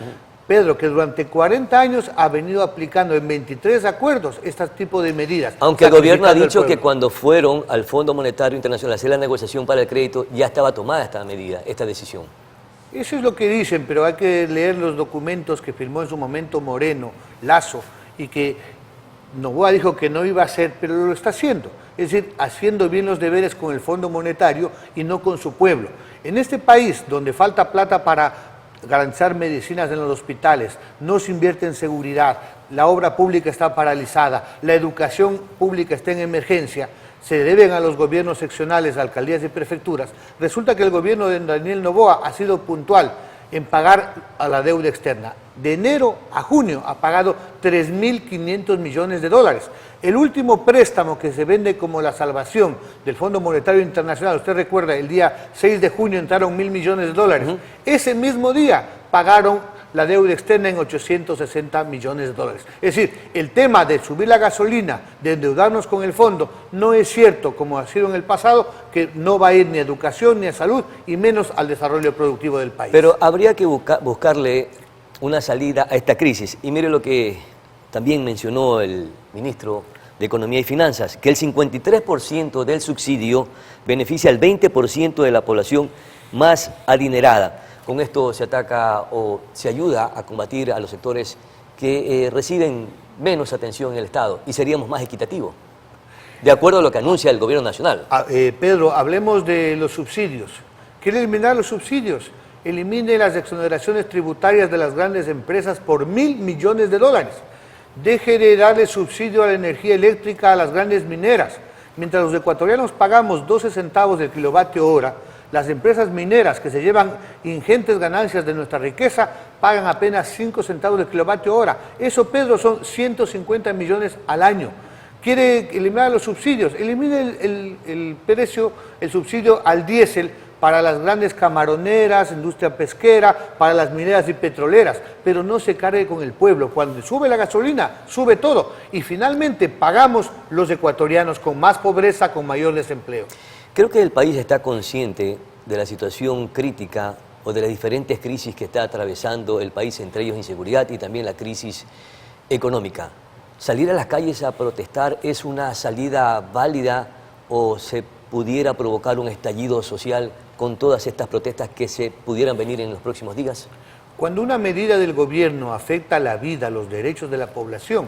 Pedro, que durante 40 años ha venido aplicando en 23 acuerdos este tipo de medidas. Aunque el gobierno ha dicho que cuando fueron al Fondo Monetario Internacional a hacer la negociación para el crédito, ya estaba tomada esta medida, esta decisión. Eso es lo que dicen, pero hay que leer los documentos que firmó en su momento Moreno, Lazo, y que Noboa dijo que no iba a hacer, pero lo está haciendo. Es decir, haciendo bien los deberes con el Fondo Monetario y no con su pueblo. En este país, donde falta plata para garantizar medicinas en los hospitales, no se invierte en seguridad, la obra pública está paralizada, la educación pública está en emergencia, se deben a los gobiernos seccionales, alcaldías y prefecturas, resulta que el gobierno de Daniel Noboa ha sido puntual en pagar a la deuda externa. De enero a junio ha pagado 3.500 millones de dólares. El último préstamo que se vende como la salvación del Fondo Monetario Internacional, usted recuerda, el día 6 de junio entraron 1.000 millones de dólares. Ese mismo día pagaron la deuda externa en 860 millones de dólares. Es decir, el tema de subir la gasolina, de endeudarnos con el fondo, no es cierto, como ha sido en el pasado, que no va a ir ni a educación ni a salud, y menos al desarrollo productivo del país. Pero habría que buscarle una salida a esta crisis. Y mire lo que también mencionó el ministro de Economía y Finanzas, que el 53% del subsidio beneficia al 20% de la población más adinerada. Con esto se ataca o se ayuda a combatir a los sectores que reciben menos atención en el Estado y seríamos más equitativos, de acuerdo a lo que anuncia el gobierno nacional. Pedro, hablemos de los subsidios. ¿Quiere eliminar los subsidios? Elimine las exoneraciones tributarias de las grandes empresas por 1.000 millones de dólares. Deje de darle subsidio a la energía eléctrica a las grandes mineras. Mientras los ecuatorianos pagamos 12 centavos del kilovatio hora, las empresas mineras que se llevan ingentes ganancias de nuestra riqueza pagan apenas 5 centavos del kilovatio hora. Eso, Pedro, son 150 millones al año. Quiere eliminar los subsidios, elimine el subsidio al diésel para las grandes camaroneras, industria pesquera, para las mineras y petroleras, pero no se cargue con el pueblo. Cuando sube la gasolina, sube todo. Y finalmente pagamos los ecuatorianos con más pobreza, con mayor desempleo. Creo que el país está consciente de la situación crítica o de las diferentes crisis que está atravesando el país, entre ellos inseguridad y también la crisis económica. ¿Salir a las calles a protestar es una salida válida o se pudiera provocar un estallido social con todas estas protestas que se pudieran venir en los próximos días? Cuando una medida del gobierno afecta la vida, los derechos de la población,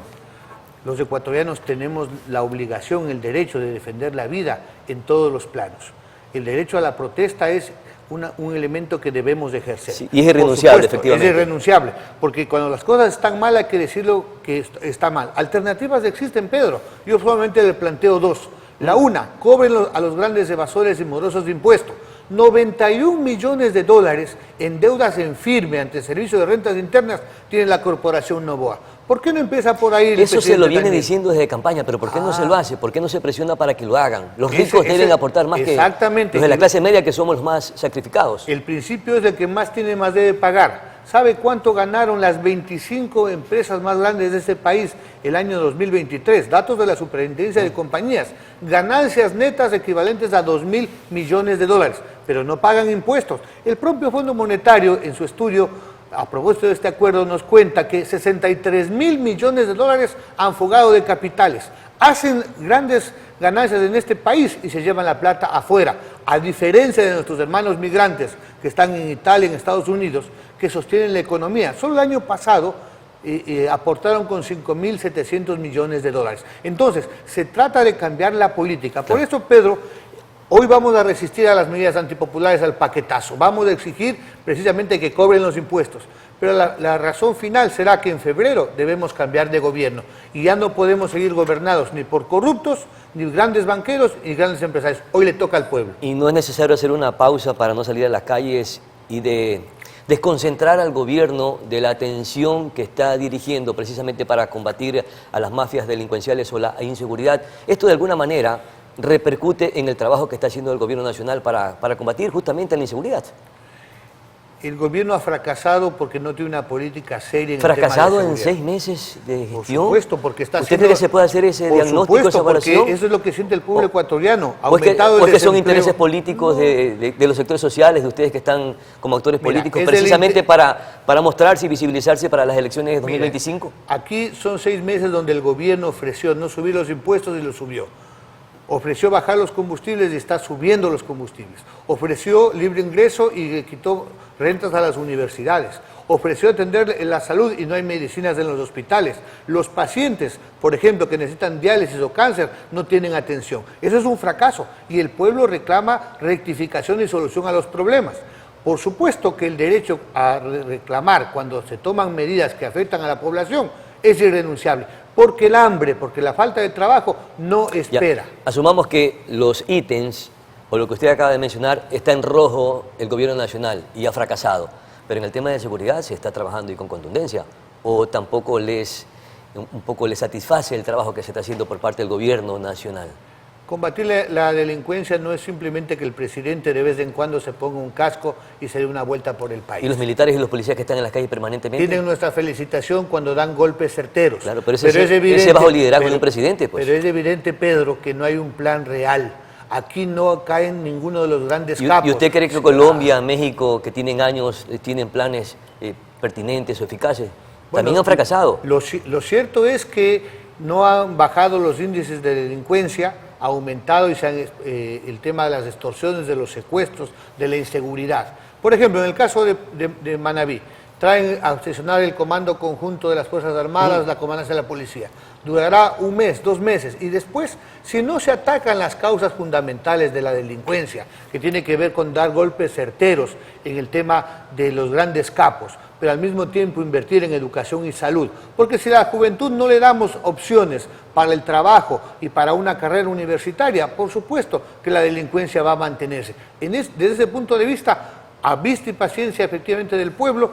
los ecuatorianos tenemos la obligación, el derecho de defender la vida en todos los planos. El derecho a la protesta es un elemento que debemos ejercer. Sí, y es irrenunciable, efectivamente. Es irrenunciable, porque cuando las cosas están mal hay que decirlo que está mal. Alternativas existen, Pedro. Yo solamente le planteo dos. La una, cobren a los grandes evasores y morosos de impuestos. 91 millones de dólares en deudas en firme ante el Servicio de Rentas Internas tiene la Corporación Noboa. ¿Por qué no empieza por ahí el Eso se lo viene Daniel? diciendo desde campaña, pero ¿por qué no se lo hace? ¿Por qué no se presiona para que lo hagan? Los ricos deben aportar más que los de la clase media, que somos los más sacrificados. El principio es el que más tiene, más debe pagar. ¿Sabe cuánto ganaron las 25 empresas más grandes de este país el año 2023? Datos de la Superintendencia de Compañías. Ganancias netas equivalentes a 2.000 millones de dólares, pero no pagan impuestos. El propio Fondo Monetario, en su estudio, a propósito de este acuerdo, nos cuenta que 63.000 millones de dólares han fugado de capitales. Hacen grandes ganancias en este país y se llevan la plata afuera, a diferencia de nuestros hermanos migrantes que están en Italia, en Estados Unidos, que sostienen la economía. Solo el año pasado aportaron con 5.700 millones de dólares. Entonces, se trata de cambiar la política. Por eso, Pedro, hoy vamos a resistir a las medidas antipopulares, al paquetazo. Vamos a exigir precisamente que cobren los impuestos. Pero la razón final será que en febrero debemos cambiar de gobierno y ya no podemos seguir gobernados ni por corruptos, ni grandes banqueros, ni grandes empresarios. Hoy le toca al pueblo. Y no es necesario hacer una pausa para no salir a las calles y de desconcentrar al gobierno de la atención que está dirigiendo precisamente para combatir a las mafias delincuenciales o la inseguridad. Esto de alguna manera repercute en el trabajo que está haciendo el gobierno nacional para combatir justamente la inseguridad. El gobierno ha fracasado porque no tiene una política seria en ¿Fracasado el tema de en 6 meses de gestión? Por supuesto, porque está ¿Usted cree que se puede hacer ese diagnóstico, esa evaluación? Porque eso es lo que siente el pueblo ecuatoriano. ¿O es que son intereses políticos de los sectores sociales, de ustedes que están como actores políticos, precisamente para mostrarse y visibilizarse para las elecciones de 2025? Aquí son 6 meses donde el gobierno ofreció no subir los impuestos y los subió. Ofreció bajar los combustibles y está subiendo los combustibles. Ofreció libre ingreso y quitó rentas a las universidades. Ofreció atender la salud y no hay medicinas en los hospitales. Los pacientes, por ejemplo, que necesitan diálisis o cáncer, no tienen atención. Eso es un fracaso y el pueblo reclama rectificación y solución a los problemas. Por supuesto que el derecho a reclamar cuando se toman medidas que afectan a la población es irrenunciable. Porque el hambre, porque la falta de trabajo no espera. Ya, asumamos que los ítems, o lo que usted acaba de mencionar, está en rojo el gobierno nacional y ha fracasado. Pero en el tema de seguridad se está trabajando y con contundencia. ¿O tampoco un poco les satisface el trabajo que se está haciendo por parte del gobierno nacional? Combatir la delincuencia no es simplemente que el presidente de vez en cuando se ponga un casco y se dé una vuelta por el país. ¿Y los militares y los policías que están en las calles permanentemente? Tienen nuestra felicitación cuando dan golpes certeros. Claro, pero es evidente, ese bajo liderazgo de un presidente, pues. Pero es evidente, Pedro, que no hay un plan real. Aquí no caen ninguno de los grandes capos. ¿Y usted cree que Colombia, México, que tienen años, tienen planes pertinentes o eficaces? Bueno, también han fracasado. Lo cierto es que no han bajado los índices de delincuencia, ha aumentado y el tema de las extorsiones, de los secuestros, de la inseguridad. Por ejemplo, en el caso de Manabí, traen a sesionar el Comando Conjunto de las Fuerzas Armadas, la Comandancia de la Policía. Durará un mes, 2 meses, y después, si no se atacan las causas fundamentales de la delincuencia, que tiene que ver con dar golpes certeros en el tema de los grandes capos, pero al mismo tiempo invertir en educación y salud, porque si a la juventud no le damos opciones para el trabajo y para una carrera universitaria, por supuesto que la delincuencia va a mantenerse. Desde ese punto de vista, a vista y paciencia efectivamente del pueblo,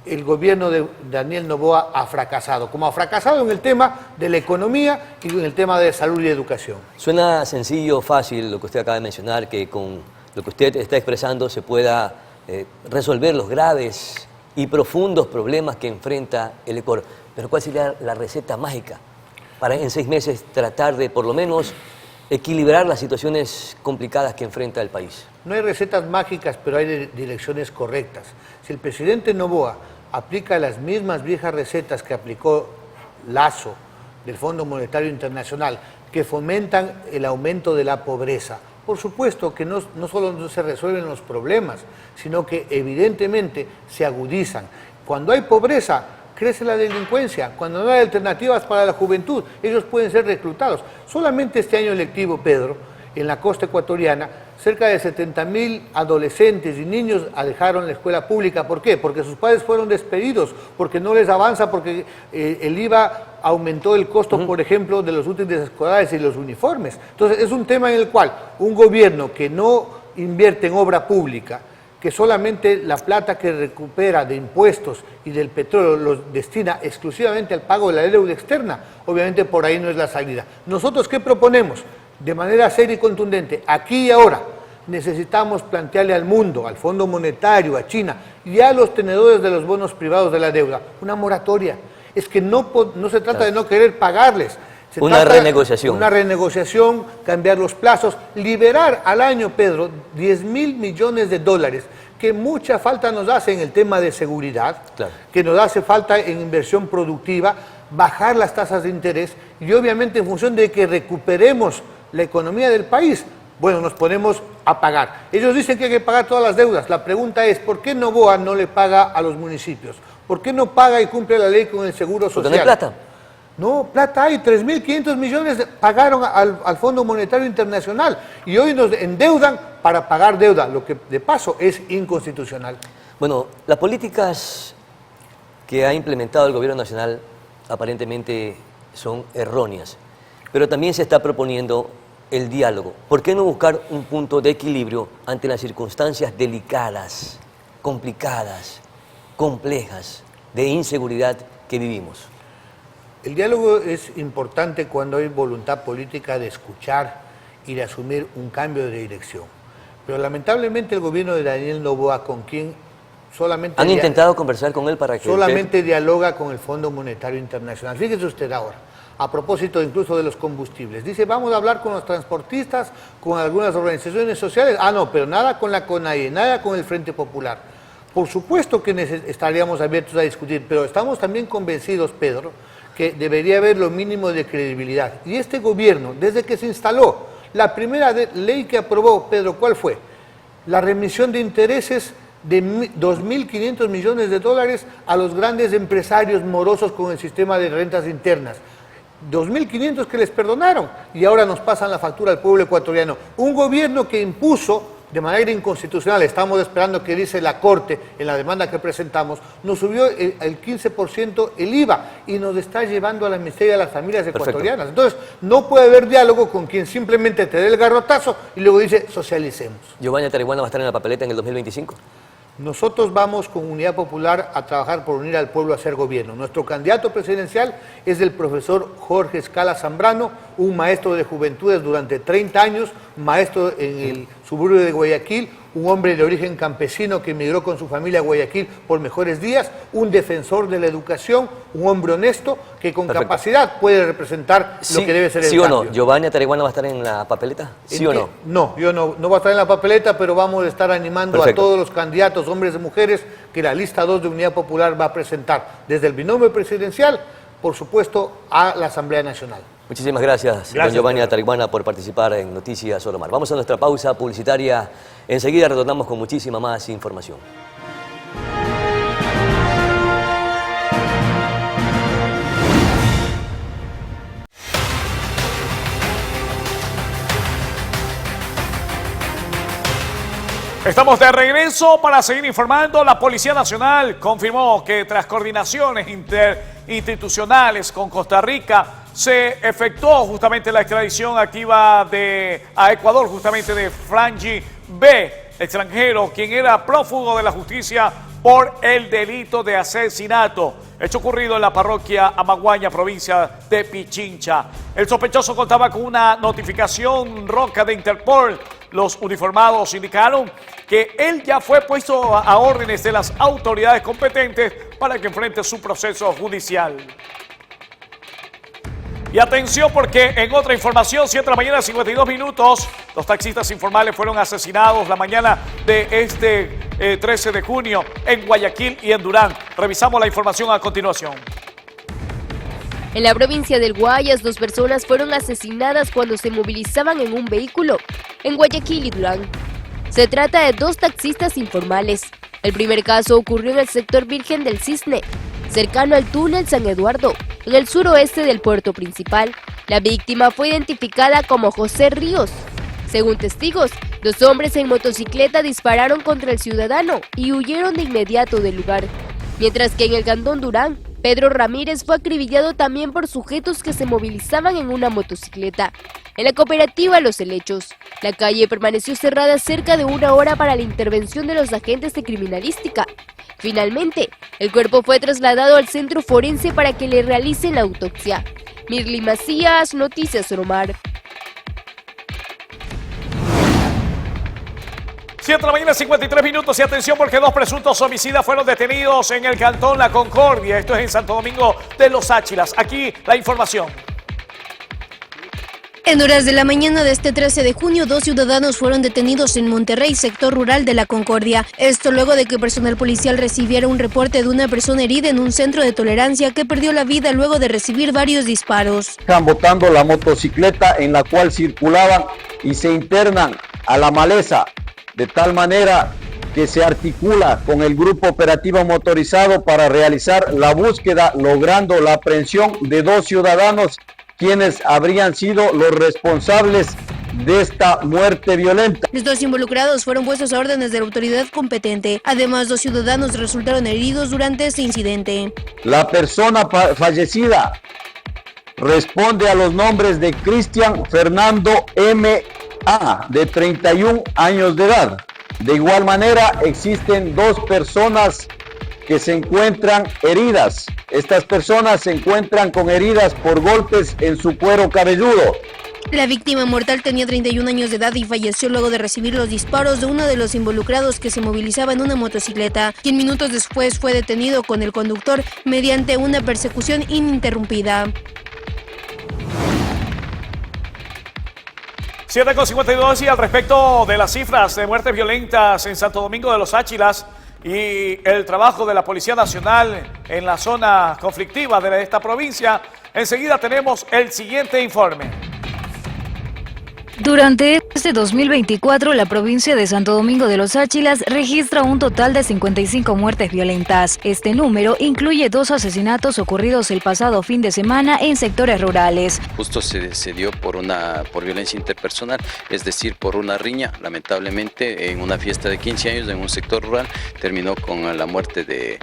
el gobierno de Daniel Noboa ha fracasado, como ha fracasado en el tema de la economía y en el tema de salud y educación. Suena sencillo, fácil lo que usted acaba de mencionar, que con lo que usted está expresando se pueda resolver los graves y profundos problemas que enfrenta el Ecuador. Pero ¿cuál sería la receta mágica para en 6 meses tratar de por lo menos equilibrar las situaciones complicadas que enfrenta el país? No hay recetas mágicas, pero hay direcciones correctas. Si el presidente Noboa aplica las mismas viejas recetas que aplicó Lazo del Fondo Monetario Internacional, que fomentan el aumento de la pobreza, por supuesto que no solo no se resuelven los problemas, sino que evidentemente se agudizan. Cuando hay pobreza, crece la delincuencia. Cuando no hay alternativas para la juventud, ellos pueden ser reclutados. Solamente este año lectivo, Pedro, en la costa ecuatoriana, cerca de 70.000 adolescentes y niños dejaron la escuela pública. ¿Por qué? Porque sus padres fueron despedidos, porque no les avanza, porque el IVA aumentó el costo, por ejemplo, de los útiles escolares y los uniformes. Entonces, es un tema en el cual un gobierno que no invierte en obra pública, que solamente la plata que recupera de impuestos y del petróleo los destina exclusivamente al pago de la deuda externa, obviamente por ahí no es la salida. ¿Nosotros qué proponemos? De manera seria y contundente, aquí y ahora, necesitamos plantearle al mundo, al Fondo Monetario, a China y a los tenedores de los bonos privados de la deuda, una moratoria. Es que no se trata de no querer pagarles. Una renegociación. Una renegociación, cambiar los plazos, liberar al año, Pedro, 10.000 millones de dólares, que mucha falta nos hace en el tema de seguridad, que nos hace falta en inversión productiva, bajar las tasas de interés y obviamente en función de que recuperemos la economía del país, bueno, nos ponemos a pagar. Ellos dicen que hay que pagar todas las deudas. La pregunta es, ¿por qué Noboa no le paga a los municipios? ¿Por qué no paga y cumple la ley con el seguro social? Porque no hay plata. No, plata hay, 3.500 millones pagaron al Fondo Monetario Internacional y hoy nos endeudan para pagar deuda, lo que de paso es inconstitucional. Bueno, las políticas que ha implementado el gobierno nacional aparentemente son erróneas, pero también se está proponiendo el diálogo. ¿Por qué no buscar un punto de equilibrio ante las circunstancias delicadas, complicadas, complejas, de inseguridad que vivimos? El diálogo es importante cuando hay voluntad política de escuchar y de asumir un cambio de dirección. Pero lamentablemente el gobierno de Daniel Noboa, con quien solamente... ¿Han intentado conversar con él para que...? Solamente dialoga con el Fondo Monetario Internacional. Fíjese usted ahora, a propósito incluso de los combustibles. Dice, vamos a hablar con los transportistas, con algunas organizaciones sociales. Ah, no, pero nada con la CONAIE, nada con el Frente Popular. Por supuesto que estaríamos abiertos a discutir, pero estamos también convencidos, Pedro, que debería haber lo mínimo de credibilidad. Y este gobierno, desde que se instaló, la primera ley que aprobó, Pedro, ¿cuál fue? La remisión de intereses de 2.500 millones de dólares a los grandes empresarios morosos con el sistema de rentas internas. 2.500 que les perdonaron y ahora nos pasan la factura al pueblo ecuatoriano. Un gobierno que impuso de manera inconstitucional, estamos esperando que dice la Corte en la demanda que presentamos, nos subió el 15% el IVA y nos está llevando a la miseria de las familias ecuatorianas. Entonces, no puede haber diálogo con quien simplemente te dé el garrotazo y luego dice socialicemos. ¿Giovanni Tarihuana va a estar en la papeleta en el 2025? Nosotros vamos con Unidad Popular a trabajar por unir al pueblo a hacer gobierno. Nuestro candidato presidencial es el profesor Jorge Escala Zambrano, un maestro de juventudes durante 30 años, maestro en el suburbio de Guayaquil, un hombre de origen campesino que emigró con su familia a Guayaquil por mejores días, un defensor de la educación, un hombre honesto que con capacidad puede representar lo que debe ser el ¿Sí cambio. o no? ¿Giovanni Tarihuana va a estar en la papeleta? ¿Sí o no? No, yo no voy a estar en la papeleta, pero vamos a estar animando a todos los candidatos, hombres y mujeres, que la lista 2 de Unidad Popular va a presentar, desde el binomio presidencial, por supuesto, a la Asamblea Nacional. Muchísimas gracias, don Giovanni Tarihuana, por participar en Noticias Solo Mar. Vamos a nuestra pausa publicitaria. Enseguida retornamos con muchísima más información. Estamos de regreso para seguir informando. La Policía Nacional confirmó que tras coordinaciones interinstitucionales con Costa Rica se efectuó justamente la extradición activa a Ecuador justamente de Franji B, extranjero, quien era prófugo de la justicia por el delito de asesinato, hecho ocurrido en la parroquia Amaguaña, provincia de Pichincha. El sospechoso contaba con una notificación roca de Interpol. Los uniformados indicaron que él ya fue puesto a órdenes de las autoridades competentes para que enfrente su proceso judicial. Y atención, porque en otra información, 7 de la mañana, 52 minutos, los taxistas informales fueron asesinados la mañana de este 13 de junio en Guayaquil y en Durán. Revisamos la información a continuación. En la provincia del Guayas, 2 personas fueron asesinadas cuando se movilizaban en un vehículo en Guayaquil y Durán. Se trata de 2 taxistas informales. El primer caso ocurrió en el sector Virgen del Cisne, cercano al túnel San Eduardo, en el suroeste del puerto principal. La víctima fue identificada como José Ríos. Según testigos, 2 hombres en motocicleta dispararon contra el ciudadano y huyeron de inmediato del lugar. Mientras que en el Cantón Durán, Pedro Ramírez fue acribillado también por sujetos que se movilizaban en una motocicleta. En la cooperativa Los Helechos, la calle permaneció cerrada cerca de 1 hora para la intervención de los agentes de criminalística. Finalmente, el cuerpo fue trasladado al centro forense para que le realicen la autopsia. Mirly Macías, Noticias Solo Mar. 7 de la mañana, 53 minutos, y atención porque 2 presuntos homicidas fueron detenidos en el cantón La Concordia. Esto es en Santo Domingo de los Áchilas. Aquí la información. En horas de la mañana de este 13 de junio, 2 ciudadanos fueron detenidos en Monterrey, sector rural de La Concordia. Esto luego de que personal policial recibiera un reporte de una persona herida en un centro de tolerancia que perdió la vida luego de recibir varios disparos. Están botando la motocicleta en la cual circulaban y se internan a la maleza, de tal manera que se articula con el grupo operativo motorizado para realizar la búsqueda, logrando la aprehensión de 2 ciudadanos quienes habrían sido los responsables de esta muerte violenta. Los 2 involucrados fueron puestos a órdenes de la autoridad competente. Además, 2 ciudadanos resultaron heridos durante este incidente. La persona fallecida responde a los nombres de Cristian Fernando M.A., de 31 años de edad. De igual manera, existen 2 personas que se encuentran heridas. Estas personas se encuentran con heridas por golpes en su cuero cabelludo. La víctima mortal tenía 31 años de edad y falleció luego de recibir los disparos de uno de los involucrados que se movilizaba en una motocicleta, quien minutos después fue detenido con el conductor mediante una persecución ininterrumpida. 7:52, y al respecto de las cifras de muertes violentas en Santo Domingo de los Áchilas y el trabajo de la Policía Nacional en la zona conflictiva de esta provincia, enseguida tenemos el siguiente informe. Durante Este 2024, la provincia de Santo Domingo de los Áchilas registra un total de 55 muertes violentas. Este número incluye 2 asesinatos ocurridos el pasado fin de semana en sectores rurales. Justo se dio por violencia interpersonal, es decir, por una riña. Lamentablemente, en una fiesta de 15 años en un sector rural, terminó con la muerte del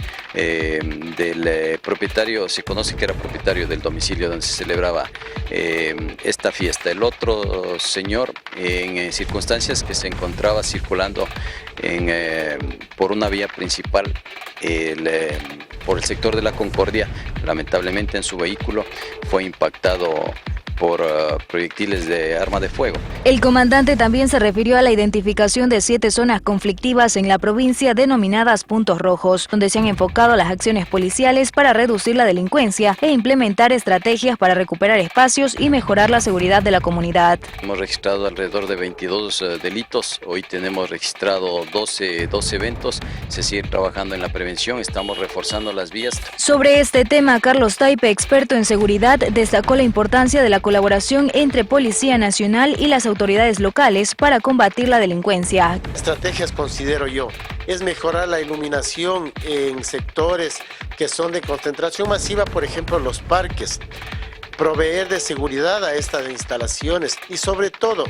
propietario. Se conoce que era propietario del domicilio donde se celebraba esta fiesta. El otro señor, en circunstancias que se encontraba circulando por una vía principal por el sector de la Concordia, lamentablemente en su vehículo fue impactado por proyectiles de arma de fuego. El comandante también se refirió a la identificación de 7 zonas conflictivas en la provincia denominadas puntos rojos, donde se han enfocado las acciones policiales para reducir la delincuencia e implementar estrategias para recuperar espacios y mejorar la seguridad de la comunidad. Hemos registrado alrededor de 22 delitos, hoy tenemos registrado 12 eventos, se sigue trabajando en la prevención, estamos reforzando las vías. Sobre este tema, Carlos Taipe, experto en seguridad, destacó la importancia de la colaboración entre Policía Nacional y las autoridades locales para combatir la delincuencia. Estrategias, considero yo, es mejorar la iluminación en sectores que son de concentración masiva, por ejemplo los parques, proveer de seguridad a estas instalaciones y sobre todo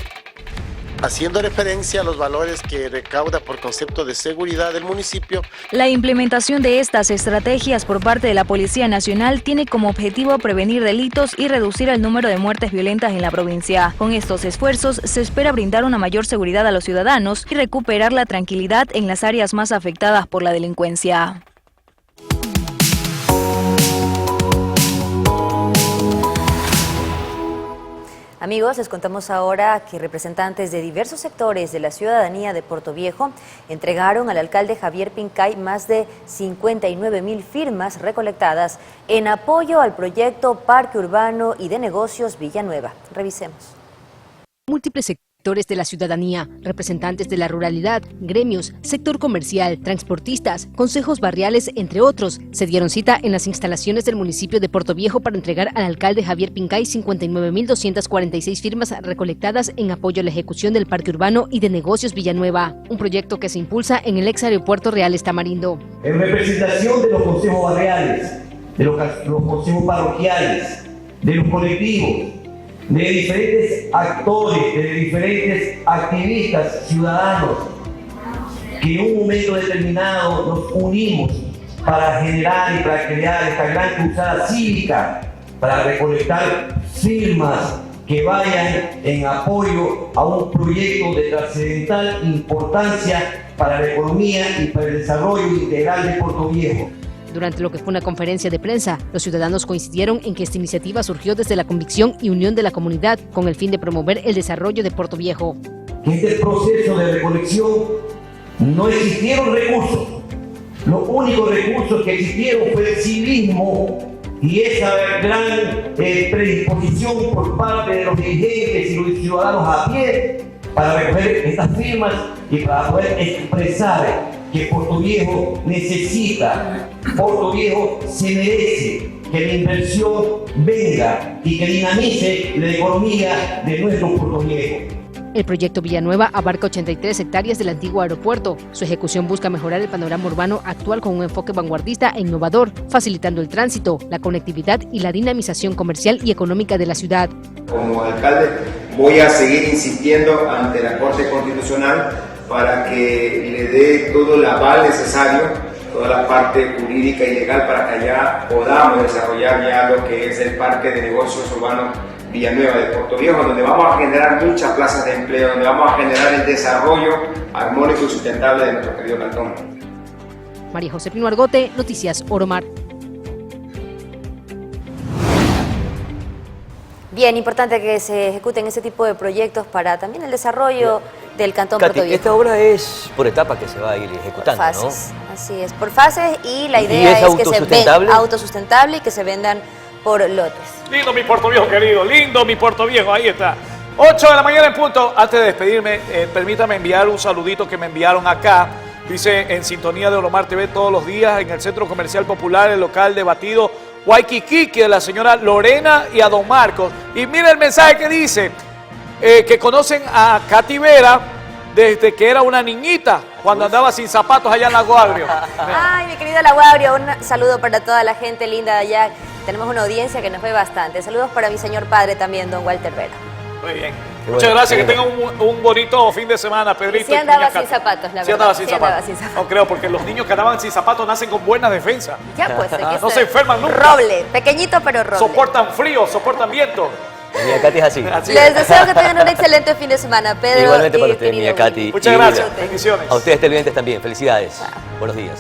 haciendo referencia a los valores que recauda por concepto de seguridad del municipio. La implementación de estas estrategias por parte de la Policía Nacional tiene como objetivo prevenir delitos y reducir el número de muertes violentas en la provincia. Con estos esfuerzos se espera brindar una mayor seguridad a los ciudadanos y recuperar la tranquilidad en las áreas más afectadas por la delincuencia. Amigos, les contamos ahora que representantes de diversos sectores de la ciudadanía de Portoviejo entregaron al alcalde Javier Pincay más de 59.000 firmas recolectadas en apoyo al proyecto Parque Urbano y de Negocios Villanueva. Revisemos. Múltiples sectores de la ciudadanía, representantes de la ruralidad, gremios, sector comercial, transportistas, consejos barriales, entre otros, se dieron cita en las instalaciones del municipio de Portoviejo para entregar al alcalde Javier Pincay 59.246 firmas recolectadas en apoyo a la ejecución del Parque Urbano y de Negocios Villanueva, un proyecto que se impulsa en el ex aeropuerto Reales Tamarindo. En representación de los consejos barriales, de los consejos parroquiales, de los colectivos, de diferentes actores, de diferentes activistas, ciudadanos, que en un momento determinado nos unimos para generar y para crear esta gran cruzada cívica, para recolectar firmas que vayan en apoyo a un proyecto de trascendental importancia para la economía y para el desarrollo integral de Portoviejo. Durante lo que fue una conferencia de prensa, los ciudadanos coincidieron en que esta iniciativa surgió desde la convicción y unión de la comunidad con el fin de promover el desarrollo de Portoviejo. En este proceso de recolección no existieron recursos. Los únicos recursos que existieron fue el civismo y esa gran predisposición por parte de los dirigentes y los ciudadanos a pie para recoger estas firmas y para poder expresar que Portoviejo necesita, Portoviejo se merece que la inversión venga y que dinamice la economía de nuestro Portoviejo. El proyecto Villanueva abarca 83 hectáreas del antiguo aeropuerto. Su ejecución busca mejorar el panorama urbano actual con un enfoque vanguardista e innovador, facilitando el tránsito, la conectividad y la dinamización comercial y económica de la ciudad. Como alcalde voy a seguir insistiendo ante la Corte Constitucional para que le dé todo el aval necesario, toda la parte jurídica y legal para que allá podamos desarrollar ya lo que es el Parque de Negocios Urbanos Villanueva de Portoviejo, donde vamos a generar muchas plazas de empleo, donde vamos a generar el desarrollo armónico y sustentable de nuestro querido cantón. María José Pino Argote, Noticias Oromar. Bien, importante que se ejecuten ese tipo de proyectos para también el desarrollo del Cantón Portoviejo. Esta obra es por etapas que se va a ir ejecutando, por fases, ¿no? Así es, por fases, y la idea es que se venda autosustentable y que se vendan por lotes. Lindo mi Portoviejo querido, lindo mi Portoviejo, ahí está. 8 de la mañana en punto. Antes de despedirme, permítame enviar un saludito que me enviaron acá. Dice, en sintonía de Oromar TV todos los días en el Centro Comercial Popular, el local de batido Waikiki, de la señora Lorena y a don Marcos. Y mira el mensaje que dice: que conocen a Katy Vera desde que era una niñita, cuando andaba sin zapatos allá en Lago Agrio. Ay, mi querido Lago Agrio, un saludo para toda la gente linda de allá. Tenemos una audiencia que nos ve bastante. Saludos para mi señor padre también, don Walter Vera. Muy bien. Muchas gracias, que tengan un bonito fin de semana, Pedrito. Sí andaba sin zapatos, la verdad. Sí andaba sin zapatos. No creo, porque los niños que andaban sin zapatos nacen con buena defensa. Ya pues, no se enferman nunca. Roble, pequeñito pero roble. Soportan frío, soportan viento. Mía Katy es así. Les deseo que tengan un excelente fin de semana, Pedro. Igualmente para usted, Mía Katy. Muchas gracias, bendiciones. A ustedes televidentes también, felicidades. Buenos días.